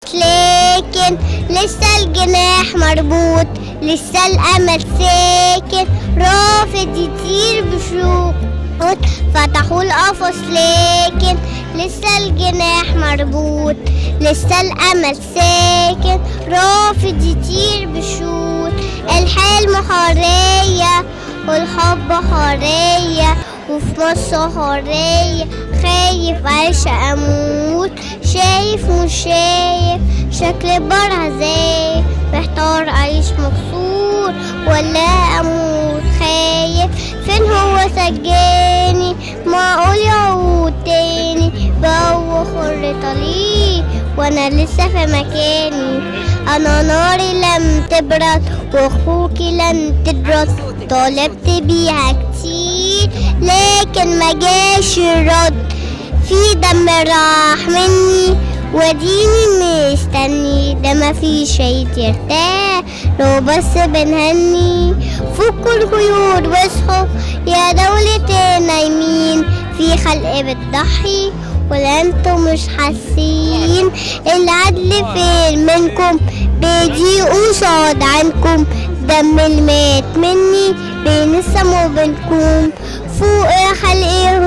لكن لسه الجناح مربوط، لسه الأمل ساكن رافض يطير بشوق. فتحوا القفص لكن لسه الجناح مربوط، لسه الأمل ساكن رافض يطير بشوق. الحلم حرية والحب حرية وفي مصر حرية. خايف عايش أموت، شايف مش شايف شكل برها زي محتار أعيش مكسور ولا أموت. خايف فين هو سجاني، معقول يعود تاني بقى هو حر طليق وأنا لسه في مكاني. أنا ناري لم تبرد وأخوكي لن تبرد، طالبت بيها كتير لكن ما جاش الرد. في دم راح مني وديني مستني، ده ما في شي ترتاح لو بس بنهني. فكوا القيود واصحوا يا دولة نايمين، في خلق بتضحي ولا انتم مش حاسين. العدل فين منكم بيجي قصاد عنكم، دم المات مني بين السما وبينكم. فوق يا خلقي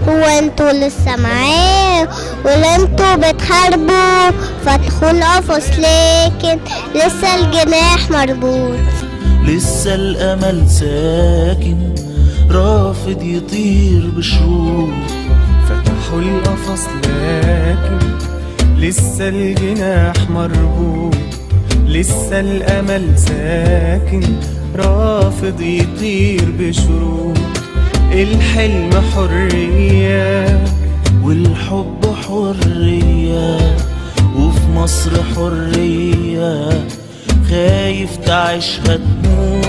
هو انتوا لسه معاه ولا انتوا بتحاربوا؟ فتحوا القفص لكن لسه الجناح مربوط، لسه الأمل ساكن رافض يطير بشروق. فتحوا القفص لكن لسه الجناح مربوط، لسه الأمل ساكن رافض يطير بشروق. الحلم حرية والحب حرية وفي مصر حرية. خايف تعيشها تموت،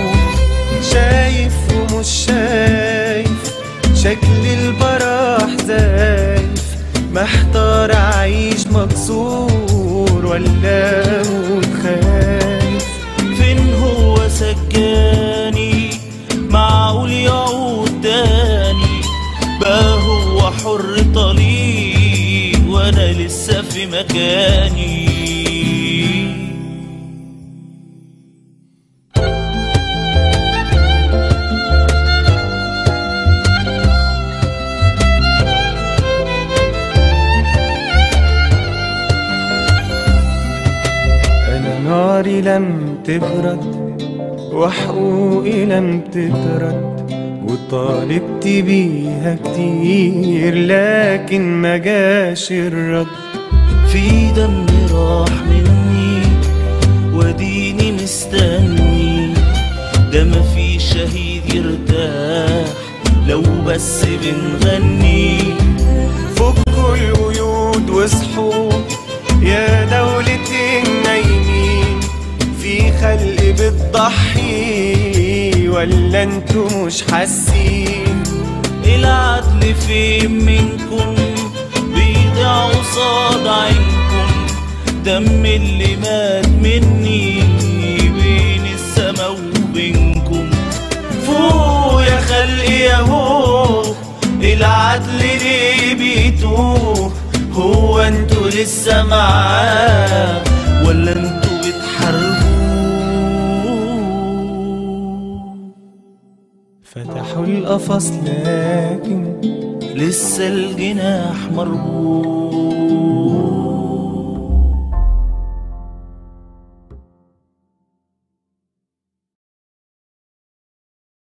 شايف ومش شايف شكل البراح زايف محتار أعيش مكسور ولا أموت. خايف فين هو سجاني، معقول يعود تاني بقى هو حر طليق وانا لسه في مكاني. أنا ناري لم تبرد وحقوقي لم تترد، وطالبت بيها كتير لكن ما جاش الرد. في دم راح مني وديني مستني، ده ما في شهيد يرتاح لو بس بنغني. فكوا القيود واصحوا يا دولة النايمين، في خلق بتضحي ولا انتوا مش حاسين. العدل فين منكم بيضيع قصاد عينكم، دم اللي مات مني بين السما وبينكم. فوق يا خلقي ياهو العدل ليه بيتوه؟ هو انتوا لسه معاه ولا انتوا بتحاربوا؟ فتحوا القفص لكن لسه الجناح مربوط،